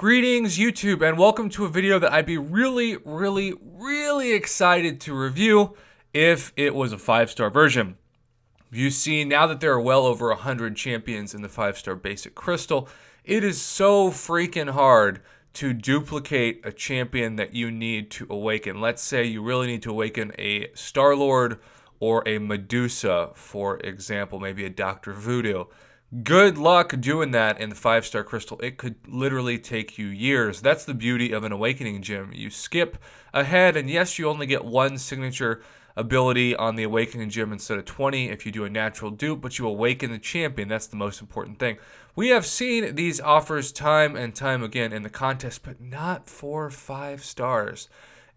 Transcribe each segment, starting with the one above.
Greetings YouTube and welcome to a video that I'd be really excited to review if it was a 5-star version. You see, now that there are well over 100 champions in the 5-star basic crystal, it is so freaking hard to duplicate a champion that you need to awaken. Let's say you really need to awaken a Star-Lord or a Medusa, for example, maybe a Dr. Voodoo. Good luck doing that in the 5-star crystal. It could literally take you years. That's the beauty of an awakening gem. You skip ahead, and yes, you only get one signature ability on the awakening gem instead of 20 if you do a natural dupe, but you awaken the champion. That's the most important thing. We have seen these offers time and time again in the contest, but not for 5 stars.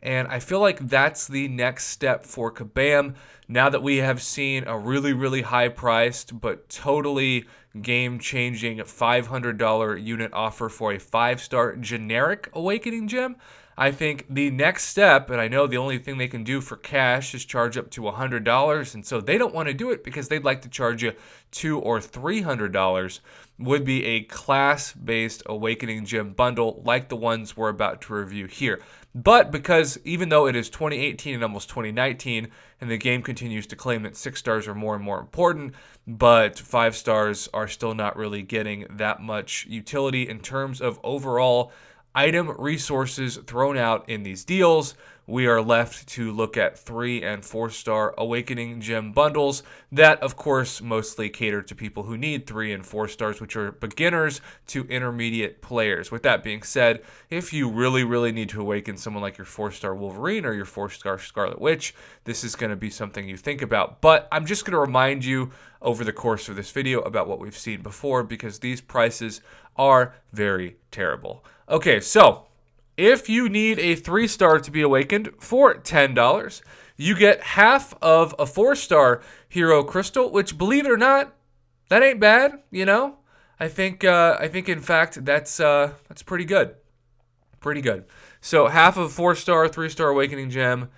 And I feel like that's the next step for Kabam. Now that we have seen a really high-priced but totally game-changing $500 unit offer for a 5-star generic Awakening Gem, I think the next step, and I know the only thing they can do for cash is charge up to $100, and so they don't want to do it because they'd like to charge you $200 or $300, would be a class-based Awakening Gem bundle like the ones we're about to review here. But because even though it is 2018 and almost 2019, and the game continues to claim that 6 stars are more and more important, but 5 stars are still not really getting that much utility in terms of overall item resources thrown out in these deals, we are left to look at 3 and 4-star Awakening Gem bundles that, of course, mostly cater to people who need 3 and 4 stars, which are beginners to intermediate players. With that being said, if you really need to awaken someone like your 4-star Wolverine or your 4-star Scarlet Witch, this is going to be something you think about. But I'm just going to remind you over the course of this video about what we've seen before because these prices are very terrible. Okay, so if you need a 3-star to be awakened for $10, you get half of a 4-star Hero Crystal, which, believe it or not, that ain't bad, you know? I think in fact that's pretty good. Pretty good. So half of a 4-star, 3-star Awakening Gem,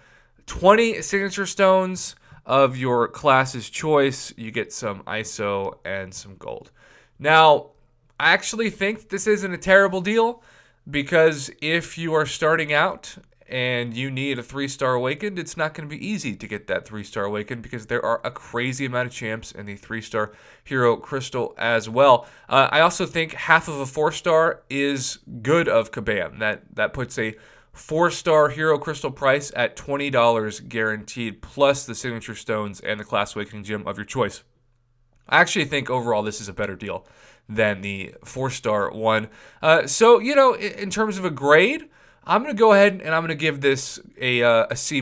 20 signature stones of your class's choice. You get some ISO and some gold. Now, I actually think this isn't a terrible deal because if you are starting out and you need a 3-star awakened, it's not going to be easy to get that 3-star awakened because there are a crazy amount of champs in the 3-star Hero Crystal as well. I also think half of a 4-star is good of Kabam. That puts a 4-star Hero Crystal price at $20 guaranteed, plus the signature stones and the Class Awakening Gem of your choice. I actually think overall this is a better deal than the 4-star one. So, you know, in terms of a grade, I'm going to go ahead and I'm going to give this a C+.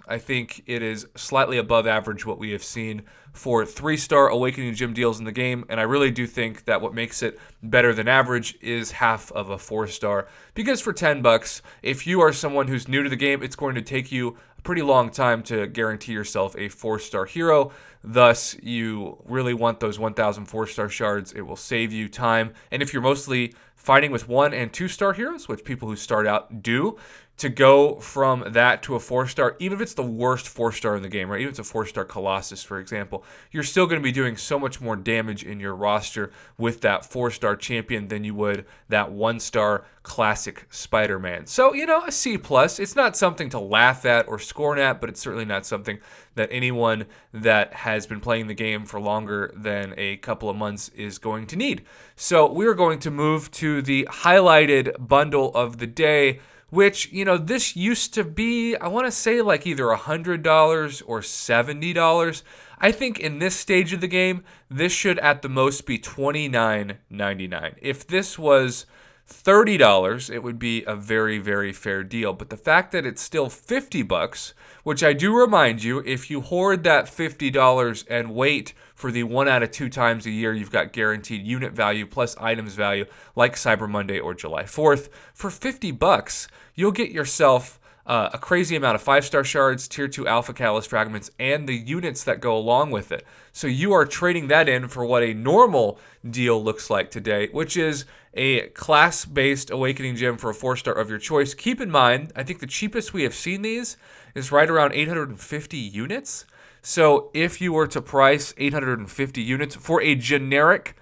I think it is slightly above average what we have seen for 3-star Awakening Gem deals in the game, and I really do think that what makes it better than average is half of a 4-star, because for $10, if you are someone who's new to the game, it's going to take you a pretty long time to guarantee yourself a 4-star hero. Thus, you really want those 1,000 4-star shards. It will save you time, and if you're mostly fighting with 1- and 2-star heroes, which people who start out do, to go from that to a 4-star, even if it's the worst 4-star in the game, right? Even if it's a 4-star Colossus, for example, you're still going to be doing so much more damage in your roster with that 4-star champion than you would that 1-star classic Spider-Man. So, you know, a C+. It's not something to laugh at or scorn at, but it's certainly not something that anyone that has been playing the game for longer than a couple of months is going to need. So we're going to move to the highlighted bundle of the day, which, you know, this used to be, I want to say, like either $100 or $70. I think in this stage of the game, this should at the most be $29.99. If this was $30, it would be a very fair deal. But the fact that it's still $50, which I do remind you, if you hoard that $50 and wait for the 1 out of 2 times a year you've got guaranteed unit value plus items value like Cyber Monday or July 4th, for $50, you'll get yourself a crazy amount of 5-star shards, tier 2 alpha catalyst fragments, and the units that go along with it. So you are trading that in for what a normal deal looks like today, which is a class-based Awakening Gem for a 4-star of your choice. Keep in mind, I think the cheapest we have seen these is right around 850 units. So if you were to price 850 units for a generic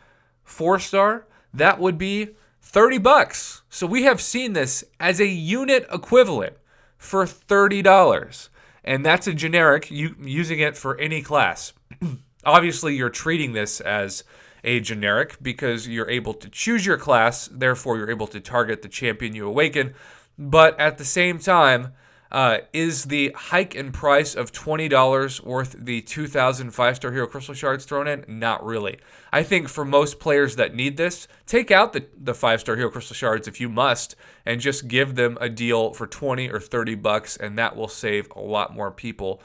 4-star, that would be 30 bucks. So we have seen this as a unit equivalent for $30. And that's a generic, using it for any class. Obviously, you're treating this as a generic because you're able to choose your class, therefore you're able to target the champion you awaken. But at the same time, is the hike in price of $20 worth the 2,000 5-star Hero Crystal Shards thrown in? Not really. I think for most players that need this, take out the 5-star Hero Crystal Shards if you must, and just give them a deal for 20 or 30 bucks, and that will save a lot more people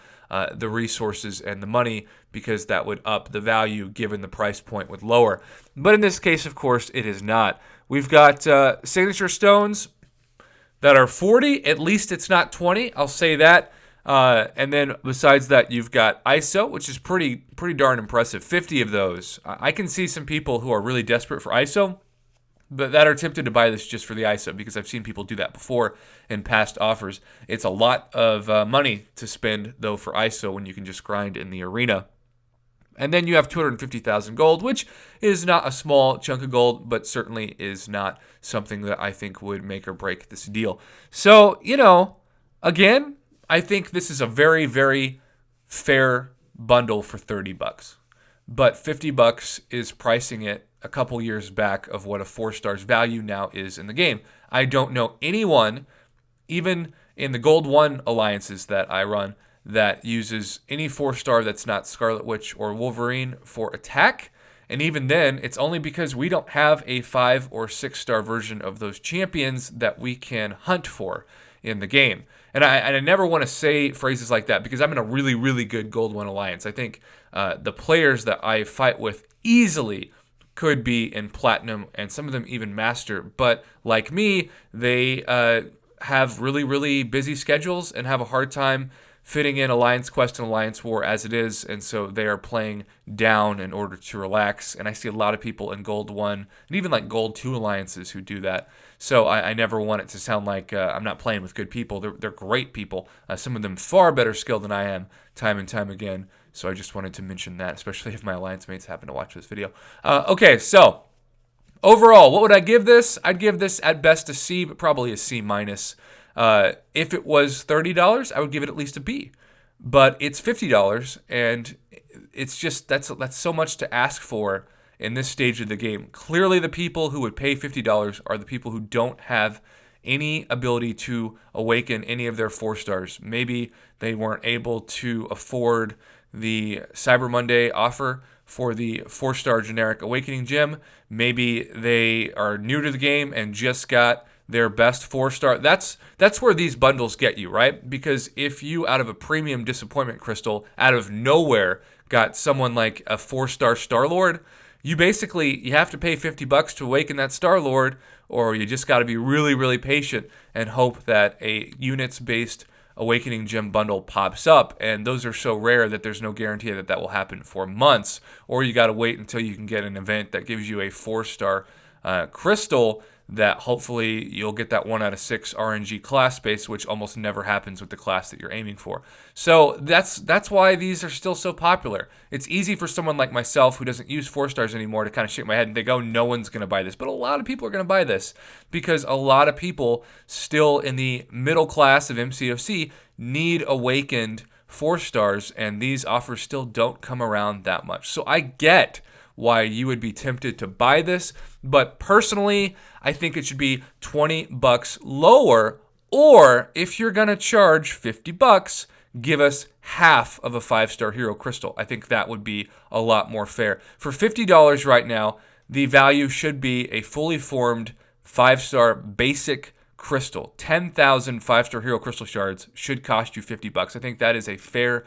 the resources and the money, because that would up the value given the price point would lower. But in this case, of course, it is not. We've got signature stones that are 40. At least it's not 20. I'll say that. And then besides that, you've got ISO, which is pretty darn impressive. 50 of those. I can see some people who are really desperate for ISO, but that are tempted to buy this just for the ISO, because I've seen people do that before in past offers. It's a lot of money to spend, though, for ISO when you can just grind in the arena. And then you have 250,000 gold, which is not a small chunk of gold, but certainly is not something that I think would make or break this deal. So, again, I think this is a very, very fair bundle for 30 bucks. But 50 bucks is pricing it a couple years back of what a 4-star's value now is in the game. I don't know anyone, even in the Gold 1 alliances that I run, that uses any 4-star that's not Scarlet Witch or Wolverine for attack. And even then, it's only because we don't have a 5 or 6-star version of those champions that we can hunt for in the game. And I never want to say phrases like that because I'm in a really, really good Gold 1 alliance. I think the players that I fight with easily could be in Platinum, and some of them even Master. But like me, they have really, really busy schedules and have a hard time fitting in Alliance Quest and Alliance War as it is, and so they are playing down in order to relax. And I see a lot of people in Gold 1 and even like Gold 2 alliances who do that. So I never want it to sound like I'm not playing with good people. They're great people. Some of them far better skilled than I am, time and time again. So I just wanted to mention that, especially if my alliance mates happen to watch this video. Okay, so overall, what would I give this? I'd give this at best a C, but probably a C minus. If it was $30, I would give it at least a B. But it's $50, and it's just that's so much to ask for in this stage of the game. Clearly, the people who would pay $50 are the people who don't have any ability to awaken any of their 4-stars. Maybe they weren't able to afford the Cyber Monday offer for the 4-star generic awakening gem. Maybe they are new to the game and just got their best 4-star. That's where these bundles get you, right? Because if you, out of a premium disappointment crystal, out of nowhere, got someone like a 4-star Star-Lord, you have to pay $50 to awaken that Star-Lord, or you just got to be really, really patient and hope that a units-based awakening gem bundle pops up. And those are so rare that there's no guarantee that that will happen for months, or you got to wait until you can get an event that gives you a 4-star crystal that hopefully you'll get that 1 out of 6 RNG class space, which almost never happens with the class that you're aiming for. So that's why these are still so popular. It's easy for someone like myself who doesn't use 4-stars anymore to kind of shake my head and think, oh, no one's going to buy this. But a lot of people are going to buy this because a lot of people still in the middle class of MCOC need awakened 4-stars, and these offers still don't come around that much. So I get why you would be tempted to buy this, but personally, I think it should be $20 lower, or if you're gonna charge $50, give us half of a 5-star hero crystal. I think that would be a lot more fair. For $50 right now, the value should be a fully formed 5-star basic crystal. 10,000 5-star hero crystal shards should cost you $50. I think that is a fair,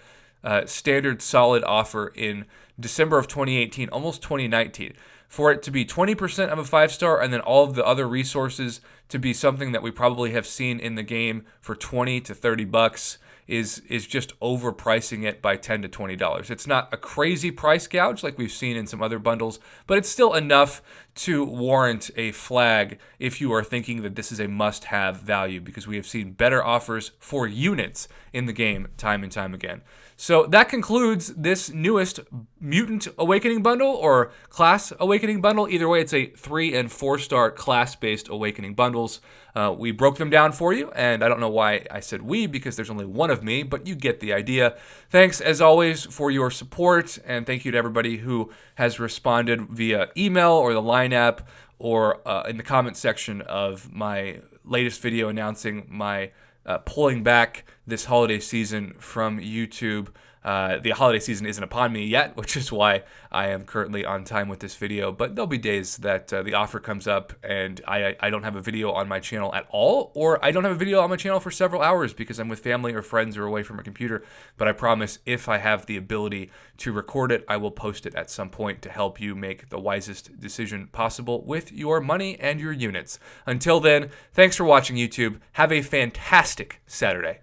standard, solid offer in December of 2018, almost 2019. For it to be 20% of a 5-star and then all of the other resources to be something that we probably have seen in the game for $20 to $30 is just overpricing it by $10 to $20. It's not a crazy price gouge like we've seen in some other bundles, but it's still enough to warrant a flag if you are thinking that this is a must-have value, because we have seen better offers for units in the game time and time again. So that concludes this newest Mutant Awakening bundle or Class Awakening bundle. Either way, it's a 3- and 4-star class-based Awakening bundles. We broke them down for you, and I don't know why I said we, because there's only one of me, but you get the idea. Thanks, as always, for your support, and thank you to everybody who has responded via email or the Line app or in the comment section of my latest video announcing my pulling back this holiday season from YouTube. The holiday season isn't upon me yet, which is why I am currently on time with this video, but there'll be days that the offer comes up and I don't have a video on my channel at all, or I don't have a video on my channel for several hours because I'm with family or friends or away from a computer. But I promise, if I have the ability to record it, I will post it at some point to help you make the wisest decision possible with your money and your units. Until then, thanks for watching, YouTube. Have a fantastic Saturday.